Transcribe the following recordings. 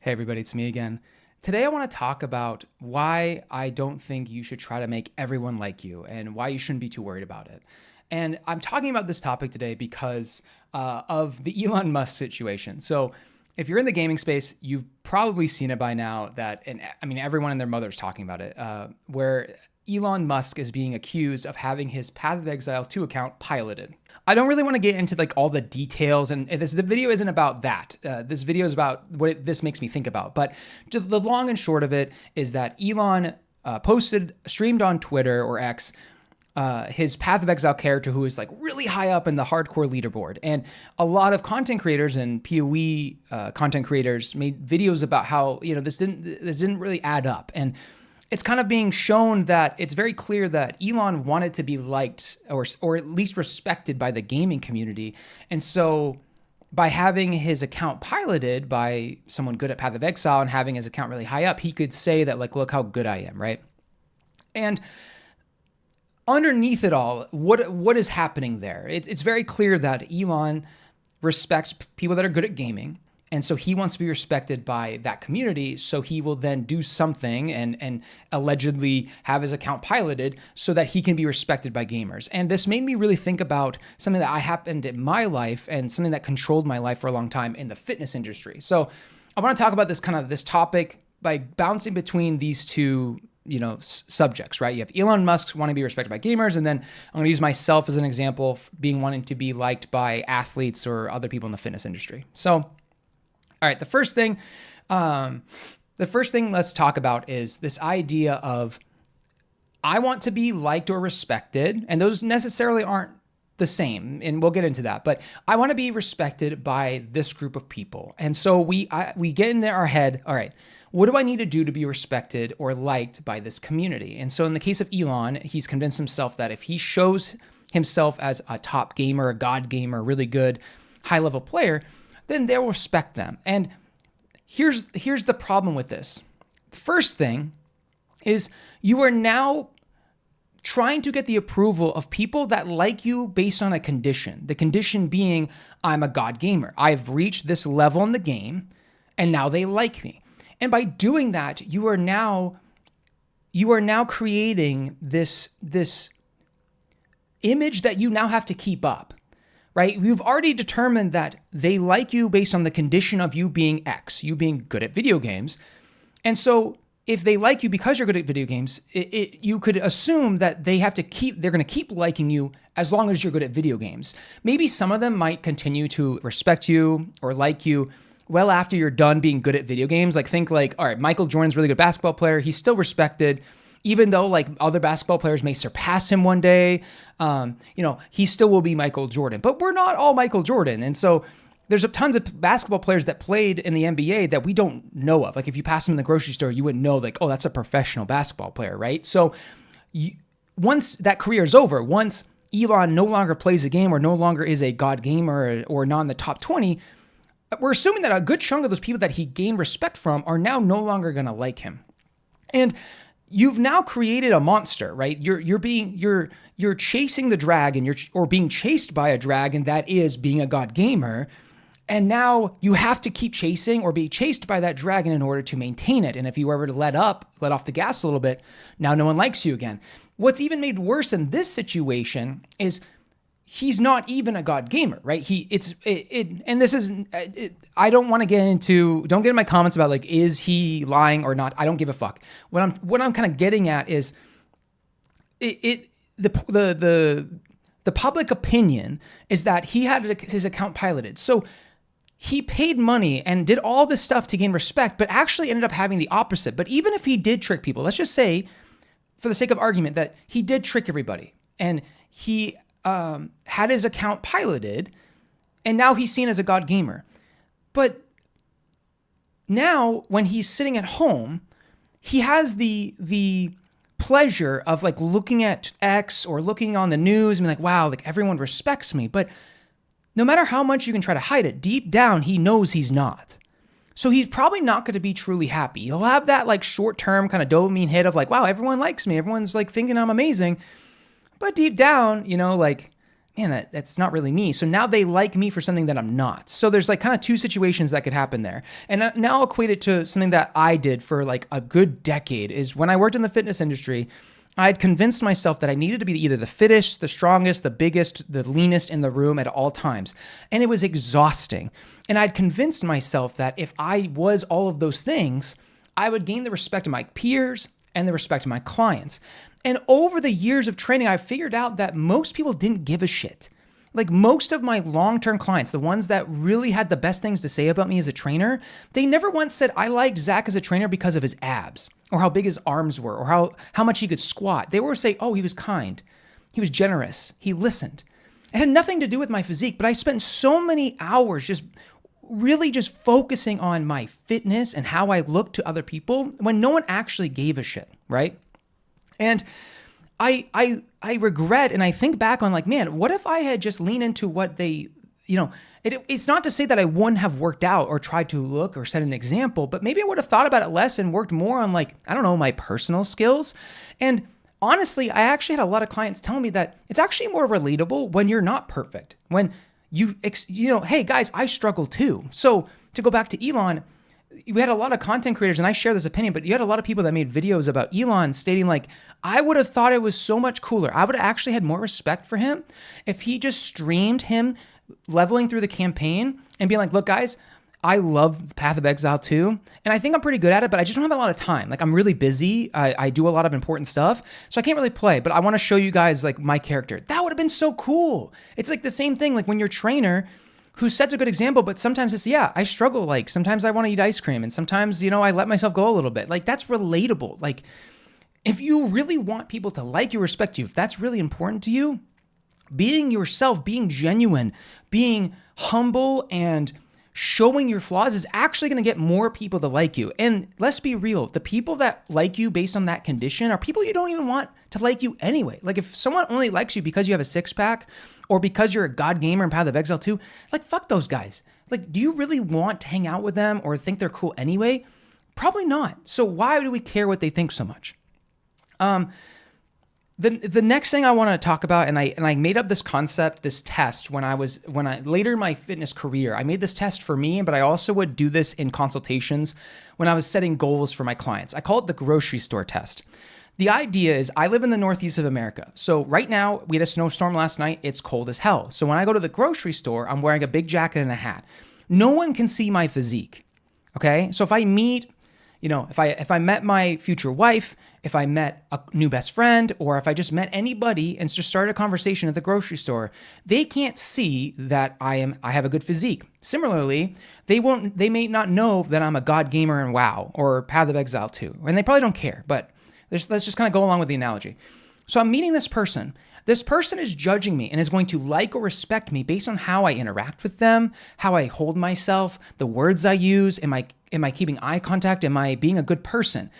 Hey everybody, it's me again. Today I want to talk about why I don't think you should try to make everyone like you and why you shouldn't be too worried about it. And I'm talking about this topic today because of the Elon Musk situation. So if you're in the gaming space, you've probably seen it by now that, and I mean, everyone and their mother's talking about it, where Elon Musk is being accused of having his Path of Exile 2 account piloted. I don't really want to get into like all the details, and the video isn't about that. This video is about what this makes me think about. But the long and short of it is that Elon streamed on Twitter or X, his Path of Exile character who is like really high up in the hardcore leaderboard. And a lot of content creators and PoE content creators made videos about how, this didn't really add up. And it's kind of being shown that it's very clear that Elon wanted to be liked or at least respected by the gaming community. And so by having his account piloted by someone good at Path of Exile and having his account really high up, he could say that, like, look how good I am, right? And underneath it all, what is happening there? It's very clear that Elon respects people that are good at gaming. And so he wants to be respected by that community. So he will then do something and allegedly have his account piloted so that he can be respected by gamers. And this made me really think about something that happened in my life and something that controlled my life for a long time in the fitness industry. So I want to talk about this topic by bouncing between these two subjects, right? You have Elon Musk wanting to be respected by gamers, and then I'm going to use myself as an example, wanting to be liked by athletes or other people in the fitness industry. So all right, the first thing let's talk about is this idea of I want to be liked or respected, and those necessarily aren't the same, and we'll get into that, but I want to be respected by this group of people. And so we get in our head, all right, what do I need to do to be respected or liked by this community? And so in the case of Elon, he's convinced himself that if he shows himself as a top gamer, a god gamer, really good, high-level player, then they'll respect them. And here's the problem with this. The first thing is you are now trying to get the approval of people that like you based on a condition. The condition being, I'm a god gamer. I've reached this level in the game, and now they like me. And by doing that, you are now creating this image that you now have to keep up. Right? You've already determined that they like you based on the condition of you being X, you being good at video games. And so if they like you because you're good at video games, you could assume that they're going to keep liking you as long as you're good at video games. Maybe some of them might continue to respect you or like you well after you're done being good at video games. All right, Michael Jordan's a really good basketball player. He's still respected. Even though like other basketball players may surpass him one day, he still will be Michael Jordan. But we're not all Michael Jordan. And so there's tons of basketball players that played in the NBA that we don't know of. Like if you pass them in the grocery store, you wouldn't know like, oh, that's a professional basketball player, right? So once that career is over, once Elon no longer plays a game or no longer is a god gamer or not in the top 20, we're assuming that a good chunk of those people that he gained respect from are now no longer going to like him. And you've now created a monster, right? You're chasing the dragon, or being chased by a dragon that is being a god gamer, and now you have to keep chasing or be chased by that dragon in order to maintain it. And if you were to let off the gas a little bit, now no one likes you again. What's even made worse in this situation is he's not even a god gamer, right? I don't want to get into, don't get in my comments about like, is he lying or not? I don't give a fuck. What I'm kind of getting at is the public opinion is that he had his account piloted. So he paid money and did all this stuff to gain respect, but actually ended up having the opposite. But even if he did trick people, let's just say for the sake of argument that he did trick everybody and he had his account piloted, and now he's seen as a god gamer. But now, when he's sitting at home, he has the pleasure of like looking at X or looking on the news and be like, wow, like everyone respects me. But no matter how much you can try to hide it, deep down, he knows he's not. So he's probably not going to be truly happy. He'll have that like short-term kind of dopamine hit of like, wow, everyone likes me. Everyone's like thinking I'm amazing. But deep down, man, that's not really me. So now they like me for something that I'm not. So there's like kind of two situations that could happen there. And now I'll equate it to something that I did for like a good decade is when I worked in the fitness industry, I had convinced myself that I needed to be either the fittest, the strongest, the biggest, the leanest in the room at all times. And it was exhausting. And I'd convinced myself that if I was all of those things, I would gain the respect of my peers and the respect of my clients. And over the years of training, I figured out that most people didn't give a shit. Like most of my long-term clients, the ones that really had the best things to say about me as a trainer, they never once said, I liked Zach as a trainer because of his abs or how big his arms were or how much he could squat. They always say, oh, he was kind. He was generous. He listened. It had nothing to do with my physique, but I spent so many hours just focusing on my fitness and how I looked to other people when no one actually gave a shit, right? And I regret and I think back on like, man, what if I had just leaned into what they, it's not to say that I wouldn't have worked out or tried to look or set an example, but maybe I would have thought about it less and worked more on like, I don't know, my personal skills. And honestly, I actually had a lot of clients tell me that it's actually more relatable when you're not perfect. When hey guys, I struggle too. So to go back to Elon, we had a lot of content creators, and I share this opinion, but you had a lot of people that made videos about Elon stating like, I would have thought it was so much cooler. I would have actually had more respect for him if he just streamed him leveling through the campaign and being like, look guys, I love Path of Exile too. And I think I'm pretty good at it, but I just don't have a lot of time. Like I'm really busy. I do a lot of important stuff. So I can't really play, but I want to show you guys like my character. That would have been so cool. It's like the same thing. Like when your trainer who sets a good example, but sometimes it's, yeah, I struggle. Like sometimes I want to eat ice cream and sometimes, I let myself go a little bit. Like that's relatable. Like if you really want people to like you, respect you, if that's really important to you, being yourself, being genuine, being humble and showing your flaws is actually going to get more people to like you. And let's be real, the people that like you based on that condition are people you don't even want to like you anyway. Like if someone only likes you because you have a six pack or because you're a God gamer in Path of Exile 2, like fuck those guys. Like, do you really want to hang out with them or think they're cool anyway? Probably not. So why do we care what they think so much? The next thing I want to talk about, and I made up this concept, this test when I later in my fitness career, I made this test for me, but I also would do this in consultations when I was setting goals for my clients. I call it the grocery store test. The idea is I live in the Northeast of America. So right now we had a snowstorm last night. It's cold as hell. So when I go to the grocery store, I'm wearing a big jacket and a hat. No one can see my physique. Okay. So if I meet, if I met my future wife, if I met a new best friend, or if I just met anybody and just started a conversation at the grocery store, they can't see that I have a good physique. Similarly, they may not know that I'm a God gamer in WoW or Path of Exile 2, and they probably don't care, but let's just kind of go along with the analogy. So I'm meeting this person. This person is judging me and is going to like or respect me based on how I interact with them, how I hold myself, the words I use, am I keeping eye contact, am I being a good person?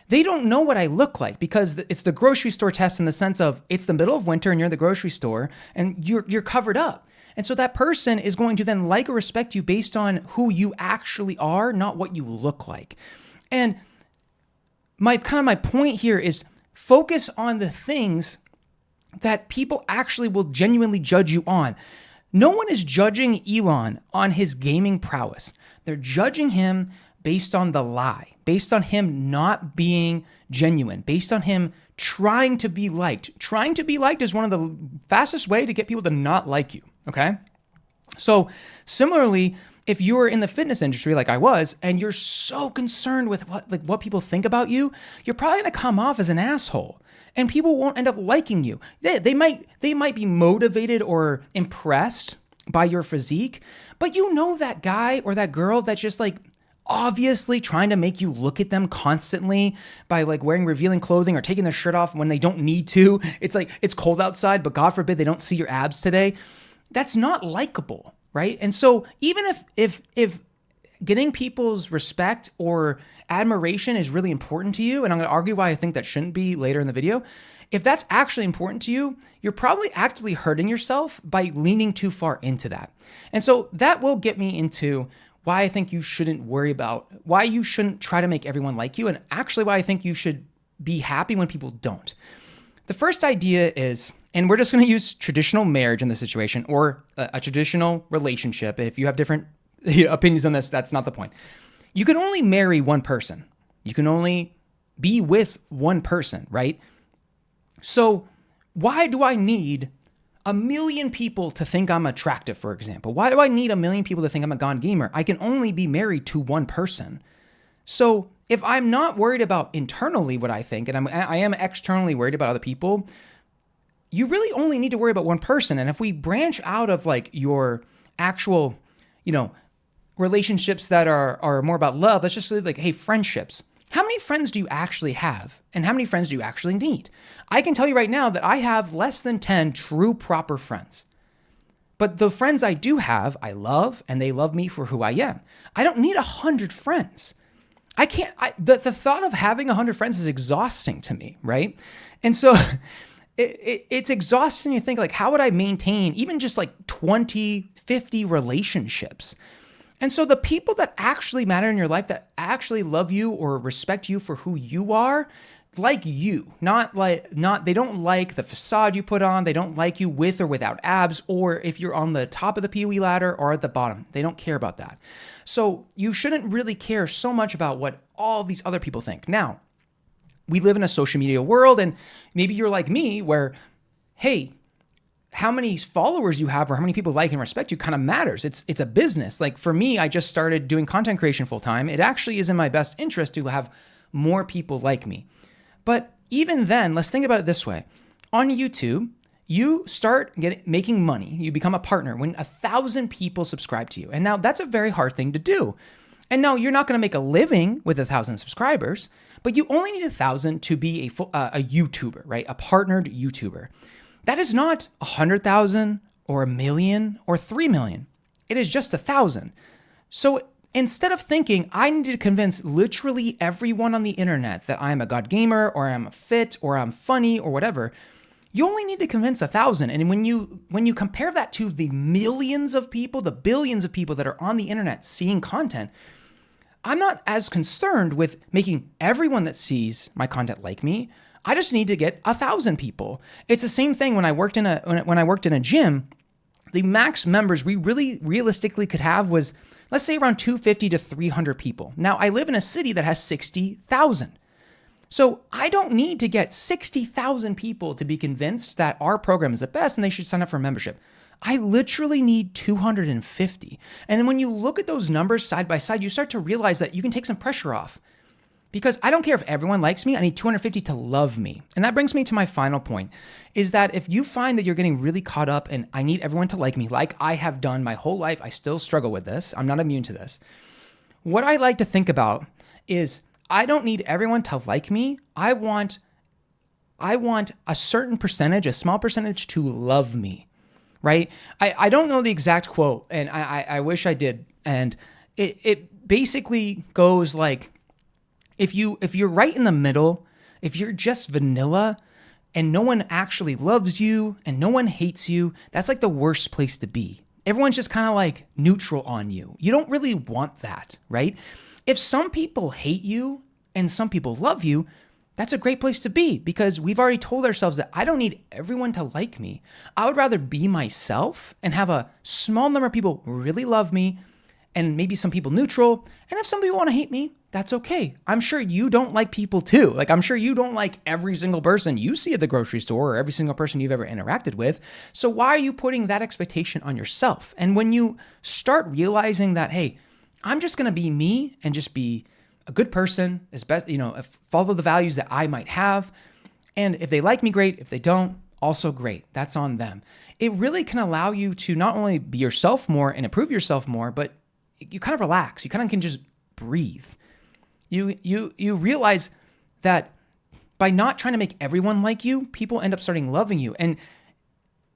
They don't know what I look like because it's the grocery store test in the sense of it's the middle of winter and you're in the grocery store and you're covered up. And so that person is going to then like or respect you based on who you actually are, not what you look like. And my point here is focus on the things that people actually will genuinely judge you on. No one is judging Elon on his gaming prowess. They're judging him based on the lie, based on him not being genuine, based on him trying to be liked. Trying to be liked is one of the fastest way to get people to not like you, okay? So similarly, if you're in the fitness industry like I was, and you're so concerned with what people think about you, you're probably gonna come off as an asshole. And people won't end up liking you. They might be motivated or impressed by your physique, but that guy or that girl that's just like obviously trying to make you look at them constantly by like wearing revealing clothing or taking their shirt off when they don't need to. It's like it's cold outside, but God forbid they don't see your abs today. That's not likable, right? And so even if getting people's respect or admiration is really important to you, and I'm going to argue why I think that shouldn't be later in the video, if that's actually important to you, you're probably actively hurting yourself by leaning too far into that. And so that will get me into why I think you shouldn't worry about, why you shouldn't try to make everyone like you, and actually why I think you should be happy when people don't. The first idea is And we're just going to use traditional marriage in this situation, or a traditional relationship. If you have different opinions on this, that's not the point. You can only marry one person. You can only be with one person, right? So why do I need a million people to think I'm attractive, for example? Why do I need a million people to think I'm a God gamer? I can only be married to one person. So if I'm not worried about internally what I think, and I am externally worried about other people, you really only need to worry about one person. And if we branch out of like your actual, relationships that are more about love, let's just say like, hey, friendships. How many friends do you actually have? And how many friends do you actually need? I can tell you right now that I have less than 10 true proper friends. But the friends I do have, I love, and they love me for who I am. I don't need 100 friends. The thought of having 100 friends is exhausting to me, right? And so it's exhausting to think like, how would I maintain even just like 20, 50 relationships? And so the people that actually matter in your life, that actually love you or respect you for who you are, like you, they don't like the facade you put on. They don't like you with or without abs, or if you're on the top of the POE ladder or at the bottom. They don't care about that. So you shouldn't really care so much about what all these other people think. Now, we live in a social media world, and maybe you're like me where, hey, how many followers you have or how many people like and respect you kind of matters. It's a business. Like for me, I just started doing content creation full time. It actually is in my best interest to have more people like me. But even then, let's think about it this way. On YouTube, you start making money. You become a partner when 1,000 people subscribe to you. And now that's a very hard thing to do. And no, you're not going to make a living with 1,000 subscribers, but you only need 1,000 to be a YouTuber, right? A partnered YouTuber. That is not 100,000 or 1 million or 3 million. It is just 1,000. So instead of thinking I need to convince literally everyone on the internet that I'm a God gamer or I'm fit or I'm funny or whatever, you only need to convince 1,000. And when you compare that to the millions of people, the billions of people that are on the internet seeing content, I'm not as concerned with making everyone that sees my content like me. I just need to get 1,000 people. It's the same thing when I worked in a gym. The max members we really realistically could have was, let's say, around 250 to 300 people. Now, I live in a city that has 60,000. So I don't need to get 60,000 people to be convinced that our program is the best and they should sign up for a membership. I literally need 250. And then when you look at those numbers side by side, you start to realize that you can take some pressure off. Because I don't care if everyone likes me, I need 250 to love me. And that brings me to my final point, is that if you find that you're getting really caught up and I need everyone to like me, like I have done my whole life, I still struggle with this, I'm not immune to this. What I like to think about is I don't need everyone to like me. I want a certain percentage, a small percentage to love me, right? I don't know the exact quote, and I wish I did. And it basically goes like, if you're right in the middle, if you're just vanilla and no one actually loves you and no one hates you, that's like the worst place to be. Everyone's just kind of like neutral on you. You don't really want that, right? If some people hate you and some people love you, that's a great place to be, because we've already told ourselves that I don't need everyone to like me. I would rather be myself and have a small number of people really love me and maybe some people neutral. And if some people want to hate me, that's okay. I'm sure you don't like people too. Like, I'm sure you don't like every single person you see at the grocery store or every single person you've ever interacted with. So why are you putting that expectation on yourself? And when you start realizing that, hey, I'm just going to be me and just be a good person, as best, follow the values that I might have. And if they like me, great. If they don't, also great. That's on them. It really can allow you to not only be yourself more and improve yourself more, but you kind of relax. You kind of can just breathe. You realize that by not trying to make everyone like you, people end up starting loving you. And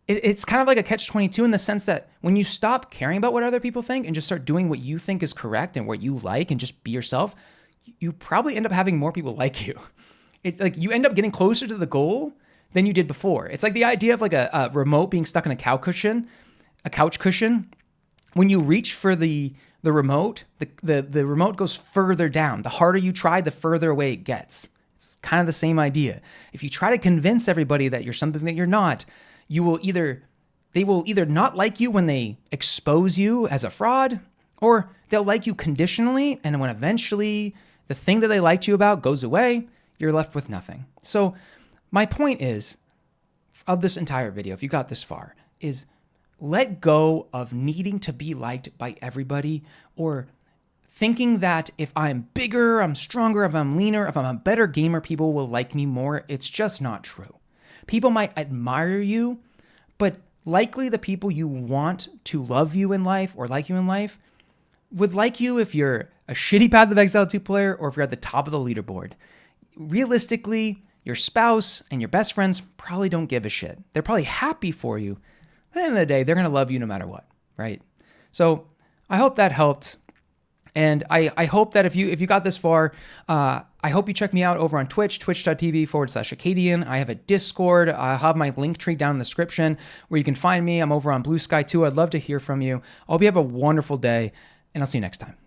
it's kind of like a catch-22 in the sense that when you stop caring about what other people think and just start doing what you think is correct and what you like and just be yourself, you probably end up having more people like you. It's like you end up getting closer to the goal than you did before. It's like the idea of like a remote being stuck in a couch cushion. When you reach for the remote, the remote goes further down. The harder you try, the further away it gets. It's kind of the same idea. If you try to convince everybody that you're something that you're not, they will either not like you when they expose you as a fraud, or they'll like you conditionally, and when eventually the thing that they liked you about goes away, you're left with nothing. So my point is, of this entire video, if you got this far, is let go of needing to be liked by everybody, or thinking that if I'm bigger, I'm stronger, if I'm leaner, if I'm a better gamer, people will like me more. It's just not true. People might admire you, but likely the people you want to love you in life or like you in life would like you if you're a shitty Path of Exile 2 player or if you're at the top of the leaderboard. Realistically, your spouse and your best friends probably don't give a shit. They're probably happy for you. At the end of the day, they're going to love you no matter what, right? So I hope that helped. And I hope that if you got this far, I hope you check me out over on Twitch, twitch.tv/Acadian. I have a Discord. I'll have my link tree down in the description where you can find me. I'm over on Blue Sky too. I'd love to hear from you. I hope you have a wonderful day, and I'll see you next time.